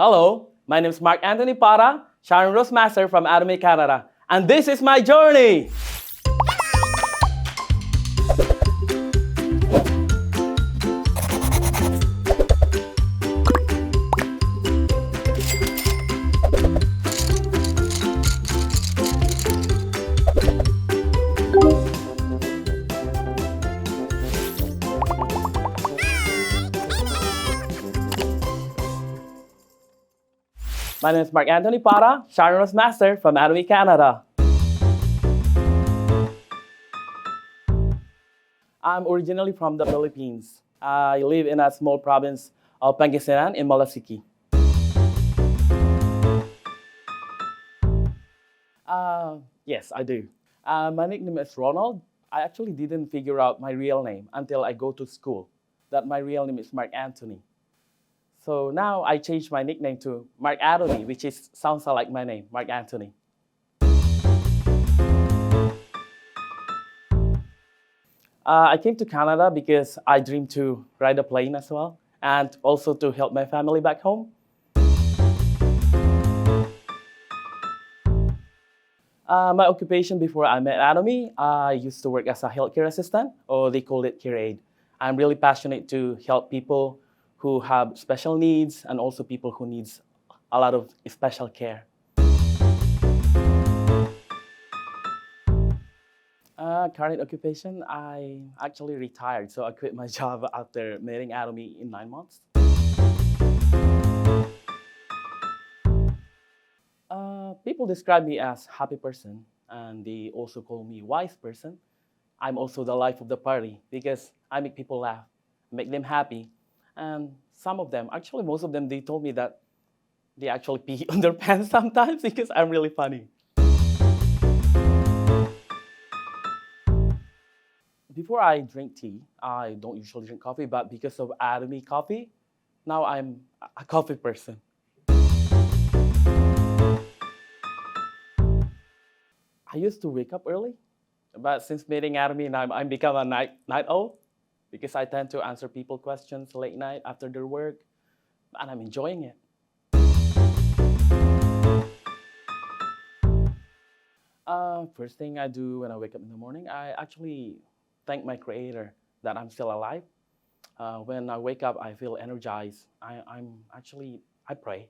Hello, my name is Mark Anthony Para, Sharon Rose Master from Atomy, Canada, and this is my journey. My name is Mark Anthony Para, Sharon Rose Master from Atomy, Canada. I'm originally from the Philippines. I live in a small province of Pangasinan in Malasiqui. Yes, I do. My nickname is Ronald. I actually didn't figure out my real name until I go to school, that my real name is Mark Anthony. So now I changed my nickname to Mark Atomy, which sounds like my name, Mark Anthony. I came to Canada because I dream to ride a plane as well, and also to help my family back home. My occupation before I met Atomy, I used to work as a healthcare assistant, or they call it care aide. I'm really passionate to help people who have special needs and also people who needs a lot of special care. Current occupation, I actually retired, so I quit my job after meeting Atomy in 9 months. People describe me as happy person, and they also call me wise person. I'm also the life of the party because I make people laugh, make them happy, and some of them, actually most of them, they told me that they actually pee on their pants sometimes because I'm really funny. Before I drink tea, I don't usually drink coffee, but because of Atomy coffee, now I'm a coffee person. I used to wake up early, but since meeting Atomy, now I'm become a night owl because I tend to answer people questions late night after their work, and I'm enjoying it. First thing I do when I wake up in the morning, I actually thank my creator that I'm still alive. When I wake up, I feel energized. I pray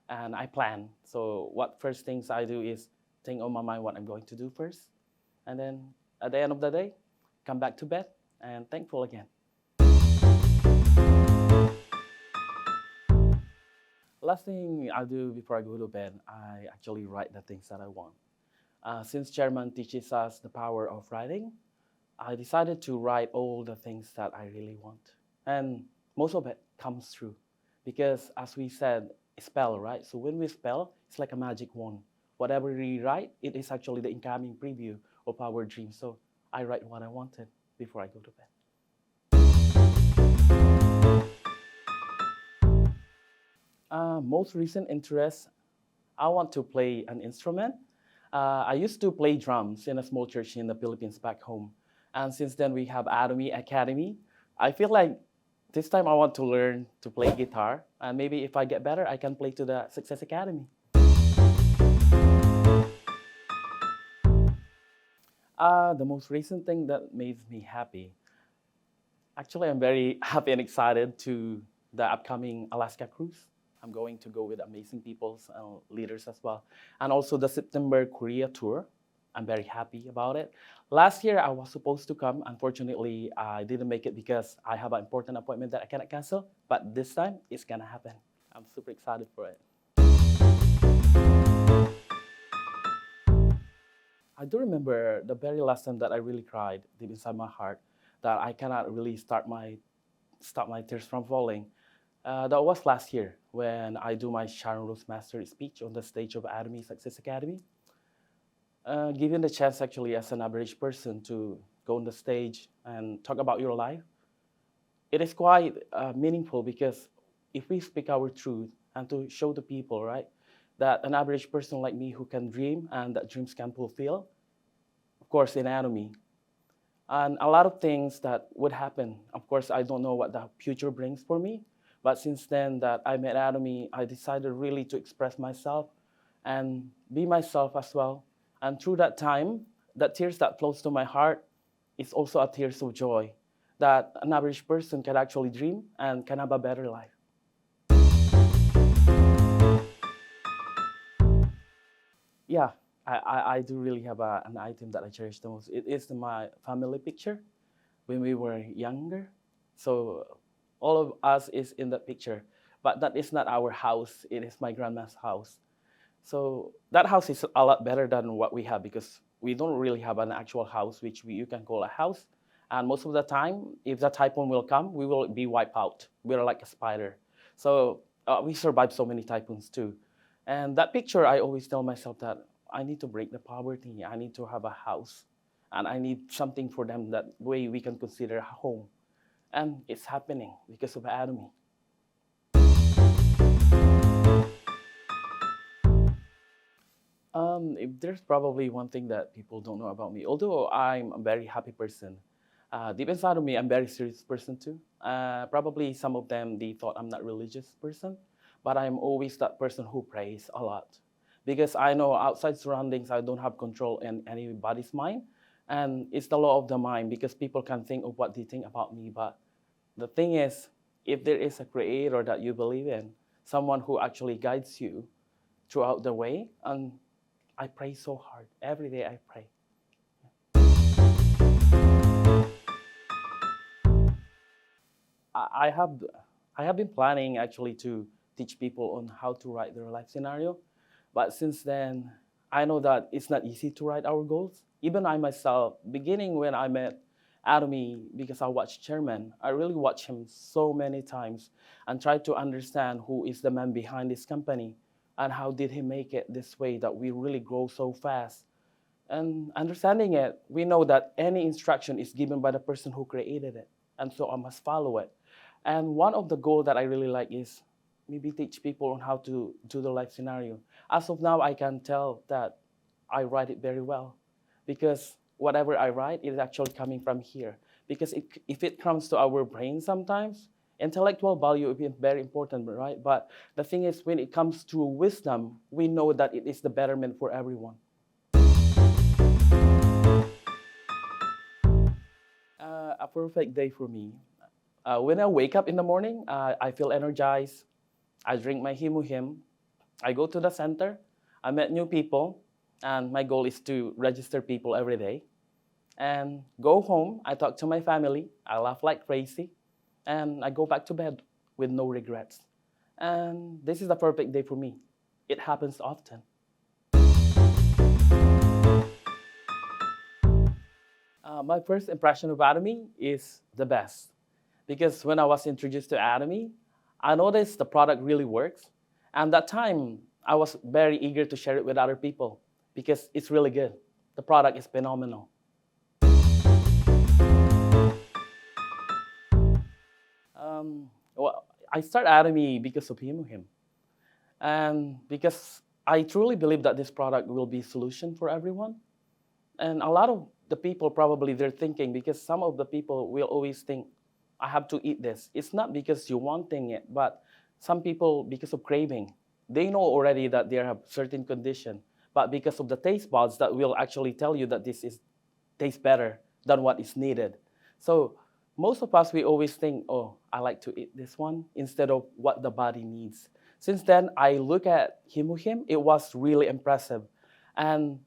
and I plan. So what first things I do is think on my mind what I'm going to do first. And then at the end of the day, come back to bed and thankful again. Last thing I do before I go to bed, I actually write the things that I want. Since Chairman teaches us the power of writing, I decided to write all the things that I really want. And most of it comes true. Because as we said, spell, right? So when we spell, it's like a magic wand. Whatever we write, it is actually the incoming preview of our dreams. So I write what I wanted before I go to bed. Most recent interest, I want to play an instrument. I used to play drums in a small church in the Philippines back home. And since then, we have Atomy Academy. I feel like this time I want to learn to play guitar. And maybe if I get better, I can play to the Success Academy. The most recent thing that makes me happy. Actually, I'm very happy and excited to the upcoming Alaska cruise. I'm going to go with amazing people, leaders as well. And also the September Korea tour. I'm very happy about it. Last year, I was supposed to come. Unfortunately, I didn't make it because I have an important appointment that I cannot cancel. But this time, it's going to happen. I'm super excited for it. I do remember the very last time that I really cried deep inside my heart, that I cannot really stop my tears from falling. That was last year when I do my Sharon Rose Master speech on the stage of Atomy Success Academy. Given the chance actually as an average person to go on the stage and talk about your life, it is quite meaningful because if we speak our truth and to show the people, right, that an average person like me who can dream and that dreams can fulfill, of course, in Atomy. And a lot of things that would happen. Of course, I don't know what the future brings for me, But since then that I met Atomy, I decided really to express myself and be myself as well. And through that time, the tears that flows to my heart is also a tears of joy that an average person can actually dream and can have a better life. Yeah, I do really have an item that I cherish the most. It is my family picture when we were younger. So all of us is in that picture, but that is not our house. It is my grandma's house. So that house is a lot better than what we have because we don't really have an actual house, which you can call a house. And most of the time, if the typhoon will come, we will be wiped out. We're like a spider. So we survived so many typhoons too. And that picture, I always tell myself that I need to break the poverty. I need to have a house. And I need something for them that way we can consider a home. And it's happening because of Atomy. If there's probably one thing that people don't know about me, although I'm a very happy person, deep inside of me, I'm a very serious person too. Probably some of them, they thought I'm not religious person, but I'm always that person who prays a lot. Because I know outside surroundings, I don't have control in anybody's mind. And it's the law of the mind because people can think of what they think about me. But the thing is, if there is a creator that you believe in, someone who actually guides you throughout the way, and I pray so hard. Every day I pray. I have I have been planning actually to teach people on how to write their life scenario, but since then I know that it's not easy to write our goals. Even I myself, beginning when I met Atomy, because I watched Chairman, I really watched him so many times and tried to understand who is the man behind this company and how did he make it this way that we really grow so fast. And understanding it, we know that any instruction is given by the person who created it. And so I must follow it. And one of the goals that I really like is maybe teach people on how to do the life scenario. As of now, I can tell that I write it very well because whatever I write is actually coming from here. Because if it comes to our brain sometimes, intellectual value is very important, right? But the thing is, when it comes to wisdom, we know that it is the betterment for everyone. A perfect day for me. When I wake up in the morning, I feel energized. I drink my him. I go to the center. I met new people, and my goal is to register people every day. And go home. I talk to my family. I laugh like crazy, and I go back to bed with no regrets. And this is the perfect day for me. It happens often. My first impression of Atomy is the best because when I was introduced to Atomy, I noticed the product really works. And that time, I was very eager to share it with other people because it's really good. The product is phenomenal. Well, I started Atomy because of him. And because I truly believe that this product will be a solution for everyone. And a lot of the people probably they're thinking because some of the people will always think, I have to eat this. It's not because you're wanting it, but some people because of craving, they know already that they have certain condition, but because of the taste buds that will actually tell you that this is tastes better than what is needed. So most of us we always think, oh, I like to eat this one instead of what the body needs. Since then, I look at Himuhim, it was really impressive. And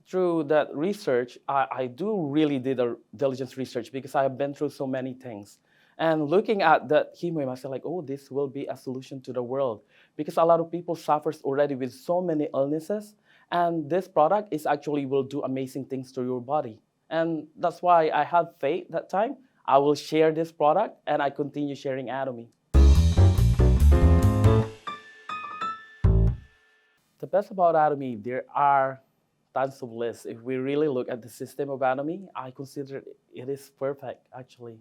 through that research, I do really did a diligence research because I have been through so many things. And looking at that Himuhim, I said like, oh, this will be a solution to the world because a lot of people suffers already with so many illnesses. And this product is actually will do amazing things to your body. And that's why I had faith that time. I will share this product and I continue sharing Atomy. The best about Atomy, there are tons of lists. If we really look at the system of Atomy, I consider it is perfect actually.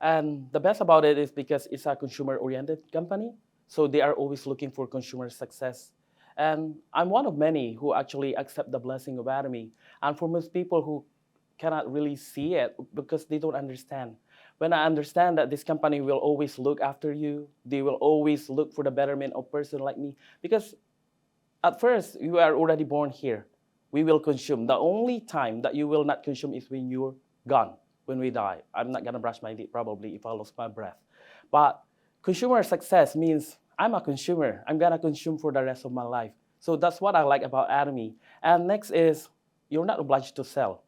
And the best about it is because it's a consumer-oriented company, so they are always looking for consumer success. And I'm one of many who actually accept the blessing of Atomy. And for most people who cannot really see it because they don't understand. when I understand that this company will always look after you, they will always look for the betterment of person like me. Because at first, you are already born here. We will consume. The only time that you will not consume is when you're gone, when we die. I'm not gonna brush my teeth probably if I lose my breath. But consumer success means I'm a consumer. I'm gonna consume for the rest of my life. So that's what I like about Atomy. And next is you're not obliged to sell.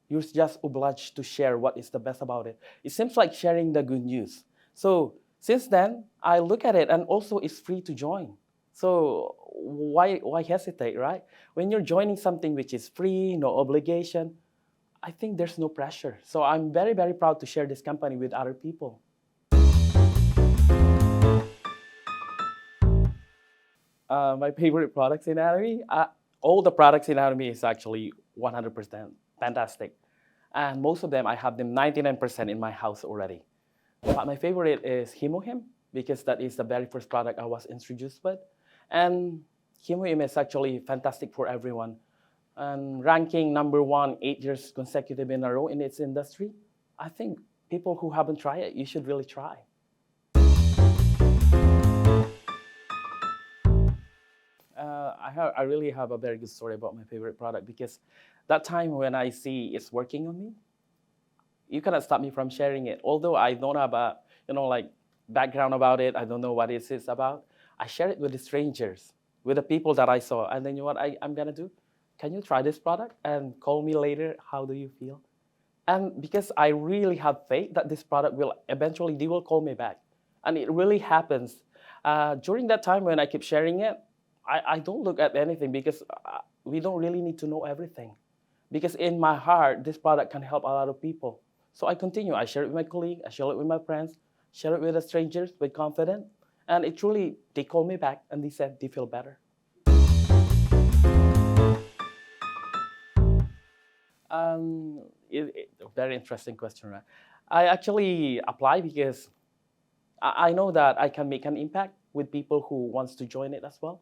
You're just obliged to share what is the best about it. It seems like sharing the good news. So since then, I look at it and also it's free to join. So why hesitate, right? When you're joining something which is free, no obligation, I think there's no pressure. So I'm very, very proud to share this company with other people. My favorite products in Atomy, all the products in Atomy is actually 100% fantastic. And most of them, I have them 99% in my house already. But my favorite is Hemohim because that is the very first product I was introduced with. And Hemohim is actually fantastic for everyone. And ranking number one 8 years consecutive in a row in its industry, I think people who haven't tried it, you should really try. I really have a very good story about my favorite product because that time when I see it's working on me, you cannot stop me from sharing it. Although I don't have a, like background about it, I don't know what it is about. I share it with the strangers, with the people that I saw. And then you know what I'm gonna do? Can you try this product and call me later? How do you feel? And because I really have faith that this product will eventually, they will call me back. And it really happens. During that time when I keep sharing it, I don't look at anything because we don't really need to know everything. Because in my heart, this product can help a lot of people. So I continue. I share it with my colleague, I share it with my friends, share it with the strangers with confidence. And it truly, they call me back and they said they feel better. A very interesting question, right? I actually apply because I know that I can make an impact with people who wants to join it as well,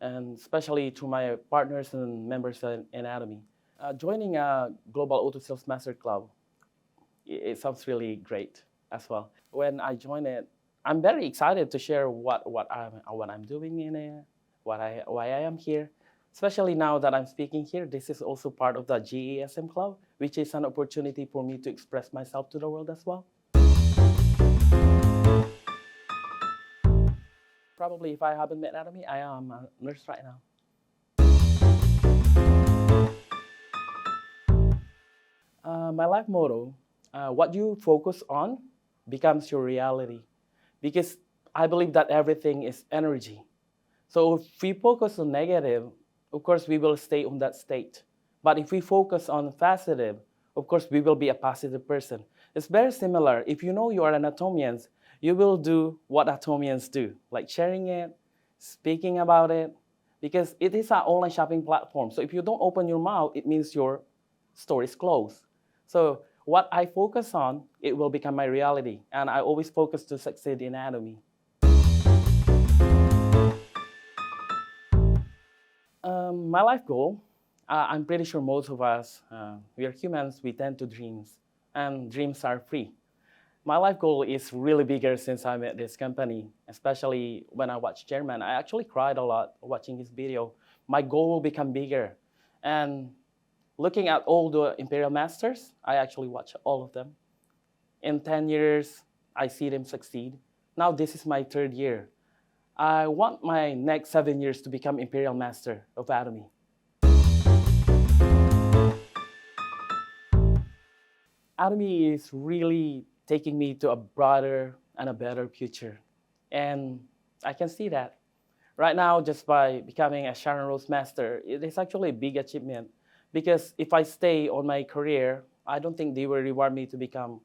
and especially to my partners and members in Atomy. Joining a Global Auto Sales Master Club, it sounds really great as well. When I join it, I'm very excited to share what I'm doing in it, why I am here. Especially now that I'm speaking here, this is also part of the GASM Club, which is an opportunity for me to express myself to the world as well. Probably if I haven't met Atomy, I am a nurse right now. My life motto, what you focus on becomes your reality. Because I believe that everything is energy. So if we focus on negative, of course, we will stay on that state. But if we focus on positive, of course, we will be a positive person. It's very similar. If you know you are an Atomian, you will do what Atomians do, like sharing it, speaking about it, because it is an online shopping platform. So if you don't open your mouth, it means your store is closed. So what I focus on, it will become my reality. And I always focus to succeed in Atomy. My life goal, I'm pretty sure most of us, we are humans, we tend to dreams, and dreams are free. My life goal is really bigger since I met this company, especially when I watched Chairman. I actually cried a lot watching his video. My goal will become bigger. And looking at all the Imperial Masters, I actually watch all of them. In 10 years, I see them succeed. Now this is my 3rd year. I want my next 7 years to become Imperial Master of Atomy. Atomy is really taking me to a broader and a better future. And I can see that. Right now, just by becoming a Sharon Rose Master, it is actually a big achievement. Because if I stay on my career, I don't think they will reward me to become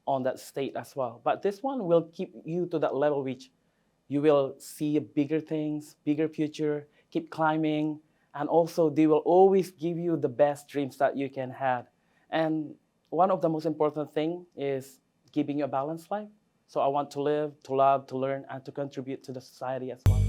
on that state as well. But this one will keep you to that level which you will see bigger things, bigger future, keep climbing, and also they will always give you the best dreams that you can have. And one of the most important thing is giving you a balanced life. So I want to live, to love, to learn, and to contribute to the society as well.